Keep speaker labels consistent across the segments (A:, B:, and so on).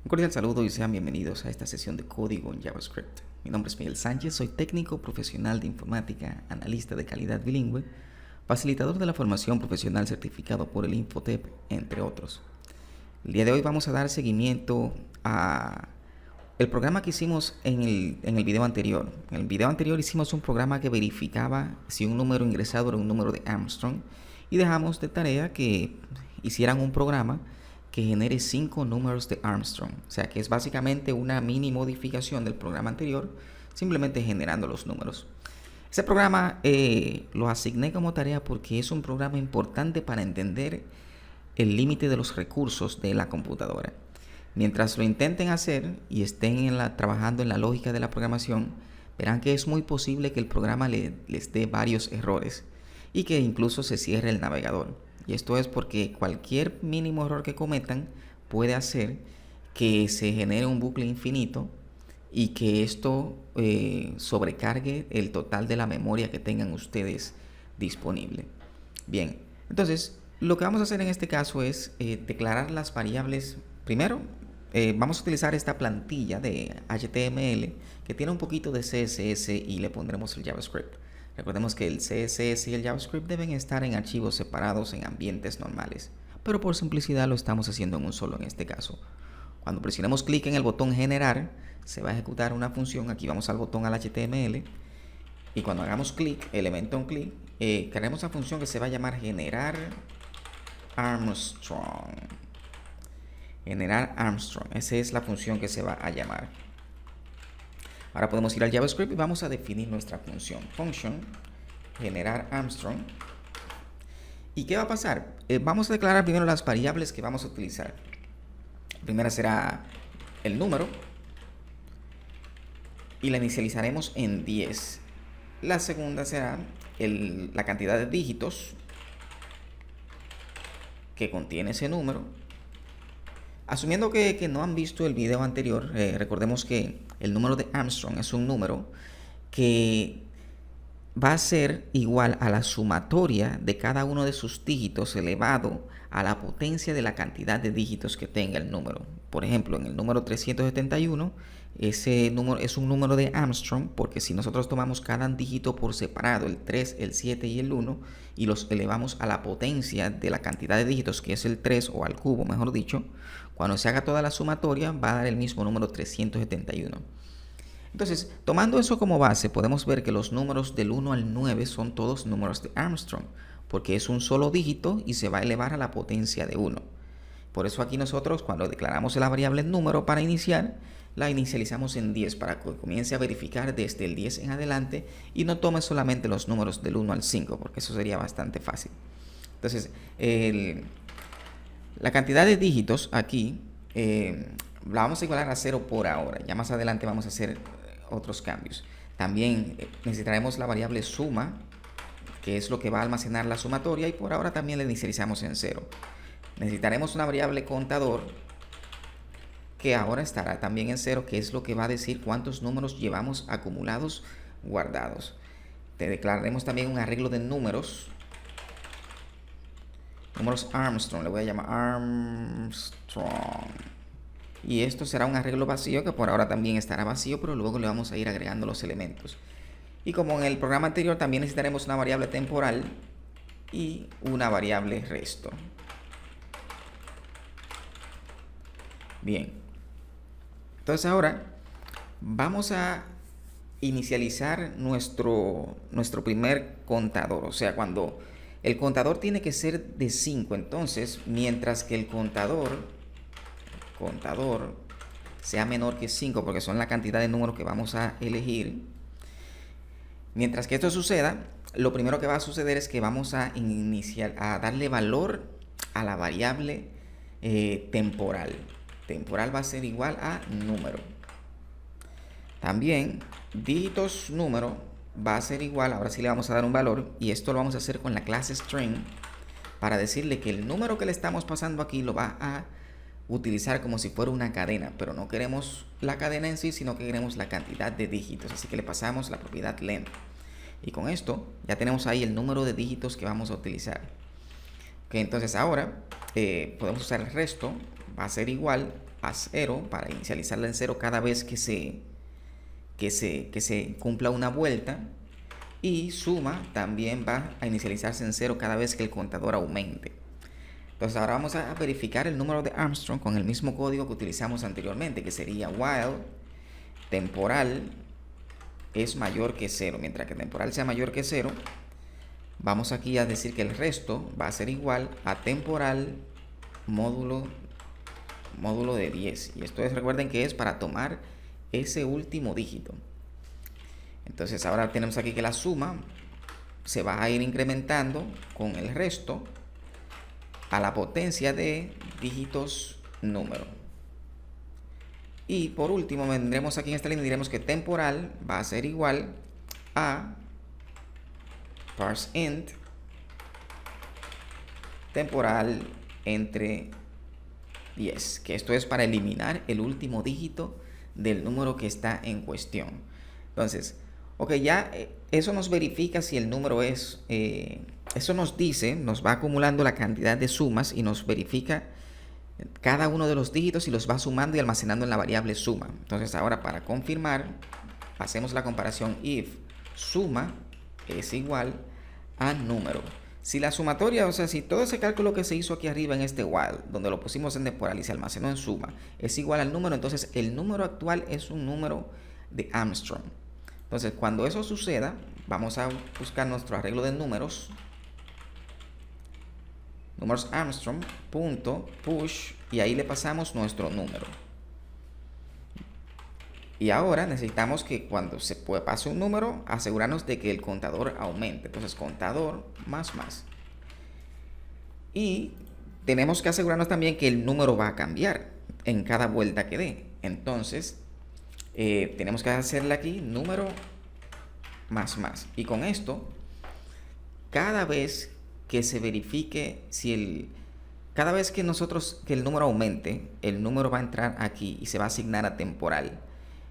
A: Un cordial saludo y sean bienvenidos a esta sesión de código en JavaScript. Mi nombre es Miguel Sánchez, soy técnico profesional de informática, analista de calidad bilingüe, facilitador de la formación profesional certificado por el Infotep, entre otros. El día de hoy vamos a dar seguimiento a el programa que hicimos en el video anterior. En el video anterior hicimos un programa que verificaba si un número ingresado era un número de Armstrong y dejamos de tarea que hicieran un programa que genere 5 números de Armstrong. O sea que es básicamente una mini modificación del programa anterior, simplemente generando los números. Ese programa lo asigné como tarea porque es un programa importante para entender el límite de los recursos de la computadora. Mientras lo intenten hacer y estén trabajando en la lógica de la programación, verán que es muy posible que el programa les dé varios errores y que incluso se cierre el navegador. Y esto es porque cualquier mínimo error que cometan puede hacer que se genere un bucle infinito y que esto sobrecargue el total de la memoria que tengan ustedes disponible. Bien, entonces lo que vamos a hacer en este caso es declarar las variables. Primero, vamos a utilizar esta plantilla de HTML que tiene un poquito de CSS y le pondremos el JavaScript. Recordemos que el CSS y el JavaScript deben estar en archivos separados en ambientes normales, pero por simplicidad lo estamos haciendo en un solo en este caso. Cuando presionemos clic en el botón generar, se va a ejecutar una función. Aquí vamos al botón al HTML y cuando hagamos clic, elemento en clic, crearemos una función que se va a llamar generar Armstrong. Generar Armstrong, esa es la función que se va a llamar. Ahora podemos ir al JavaScript y vamos a definir nuestra función. Function, generar Armstrong. ¿Y qué va a pasar? Vamos a declarar primero las variables que vamos a utilizar. La primera será el número y la inicializaremos en 10. La segunda será la cantidad de dígitos que contiene ese número. Asumiendo que no han visto el video anterior, recordemos que el número de Armstrong es un número que va a ser igual a la sumatoria de cada uno de sus dígitos elevado a la potencia de la cantidad de dígitos que tenga el número. Por ejemplo, en el número 371, ese número es un número de Armstrong porque si nosotros tomamos cada dígito por separado, el 3, el 7 y el 1, y los elevamos a la potencia de la cantidad de dígitos que es el 3 o al cubo, mejor dicho, cuando se haga toda la sumatoria va a dar el mismo número 371. Entonces, tomando eso como base, podemos ver que los números del 1 al 9 son todos números de Armstrong, porque es un solo dígito y se va a elevar a la potencia de 1. Por eso aquí nosotros, cuando declaramos la variable número para iniciar, la inicializamos en 10 para que comience a verificar desde el 10 en adelante y no tome solamente los números del 1 al 5, porque eso sería bastante fácil. Entonces, la cantidad de dígitos aquí la vamos a igualar a 0 por ahora. Ya más adelante vamos a hacer otros cambios. También necesitaremos la variable suma, que es lo que va a almacenar la sumatoria, y por ahora también la inicializamos en 0. Necesitaremos una variable contador, que ahora estará también en 0, que es lo que va a decir cuántos números llevamos acumulados guardados. Te declararemos también un arreglo de números Armstrong, le voy a llamar Armstrong. Y esto será un arreglo vacío que por ahora también estará vacío, pero luego le vamos a ir agregando los elementos. Y como en el programa anterior también necesitaremos una variable temporal y una variable resto. Bien. Entonces ahora vamos a inicializar nuestro primer contador. O sea, cuando el contador tiene que ser de 5, entonces mientras que el contador sea menor que 5, porque son la cantidad de números que vamos a elegir. Mientras que esto suceda, lo primero que va a suceder es que vamos a darle valor a la variable temporal. Temporal va a ser igual a número. También dígitos número va a ser igual, ahora sí le vamos a dar un valor, y esto lo vamos a hacer con la clase string para decirle que el número que le estamos pasando aquí lo va a utilizar como si fuera una cadena, pero no queremos la cadena en sí, sino que queremos la cantidad de dígitos, así que le pasamos la propiedad length. Y con esto ya tenemos ahí el número de dígitos que vamos a utilizar. Ok, entonces ahora podemos usar el resto, va a ser igual a 0 para inicializarla en 0 cada vez que se cumpla una vuelta. Y suma también va a inicializarse en 0 cada vez que el contador aumente. Entonces ahora vamos a verificar el número de Armstrong con el mismo código que utilizamos anteriormente, que sería while temporal es mayor que 0. Mientras que temporal sea mayor que 0, vamos aquí a decir que el resto va a ser igual a temporal módulo de 10. Y esto recuerden que es para tomar ese último dígito. Entonces ahora tenemos aquí que la suma se va a ir incrementando con el resto a la potencia de dígitos número. Y por último vendremos aquí en esta línea y diremos que temporal va a ser igual a parseInt temporal entre 10, que esto es para eliminar el último dígito del número que está en cuestión. Entonces, ok, ya eso nos verifica si el número es, eso nos dice, nos va acumulando la cantidad de sumas y nos verifica cada uno de los dígitos y los va sumando y almacenando en la variable suma. Entonces ahora para confirmar, hacemos la comparación if suma es igual a número. Si la sumatoria, o sea, si todo ese cálculo que se hizo aquí arriba en este while, donde lo pusimos en temporal y se almacenó en suma, es igual al número, entonces el número actual es un número de Armstrong. Entonces, cuando eso suceda, vamos a buscar nuestro arreglo de números Armstrong, push, y ahí le pasamos nuestro número. Y ahora necesitamos que cuando se pase un número, asegurarnos de que el contador aumente. Entonces, contador más. Y tenemos que asegurarnos también que el número va a cambiar en cada vuelta que dé. Entonces, tenemos que hacerle aquí número más. Y con esto, cada vez que se verifique cada vez que el número aumente, el número va a entrar aquí y se va a asignar a temporal.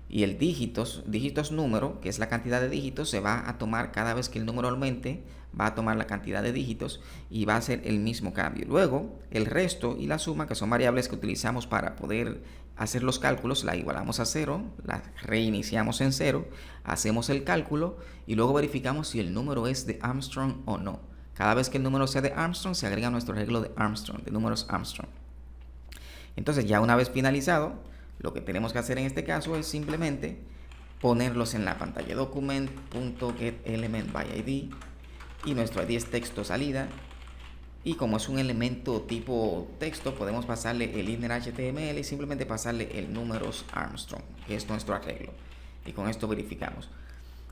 A: Y el dígitos número, que es la cantidad de dígitos, se va a tomar cada vez que el número aumente, va a tomar la cantidad de dígitos y va a hacer el mismo cambio. Luego, el resto y la suma, que son variables que utilizamos para poder hacer los cálculos, la igualamos a 0, la reiniciamos en 0, hacemos el cálculo y luego verificamos si el número es de Armstrong o no. Cada vez que el número sea de Armstrong, se agrega nuestro arreglo de Armstrong, de números Armstrong. Entonces, ya una vez finalizado, lo que tenemos que hacer en este caso es simplemente ponerlos en la pantalla document.getElementById y nuestro ID es texto salida, y como es un elemento tipo texto podemos pasarle el inner HTML y simplemente pasarle el números Armstrong, que es nuestro arreglo, y con esto verificamos.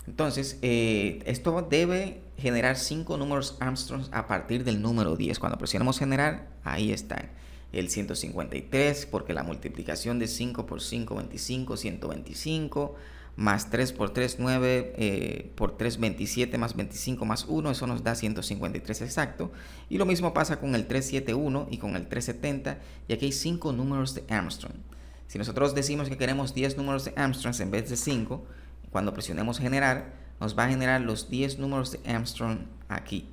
A: Entonces esto debe generar 5 números Armstrong a partir del número 10. Cuando presionemos generar, ahí están el 153, porque la multiplicación de 5 por 5, 25, 125, más 3 por 3, 9, por 3, 27, más 25, más 1, eso nos da 153 exacto. Y lo mismo pasa con el 371 y con el 370, y aquí hay 5 números de Armstrong. Si nosotros decimos que queremos 10 números de Armstrong en vez de 5, cuando presionemos generar, nos va a generar los 10 números de Armstrong aquí.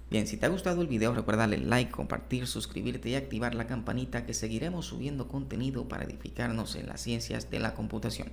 A: Bien, si te ha gustado el video, recuerda darle like, compartir, suscribirte y activar la campanita, que seguiremos subiendo contenido para edificarnos en las ciencias de la computación.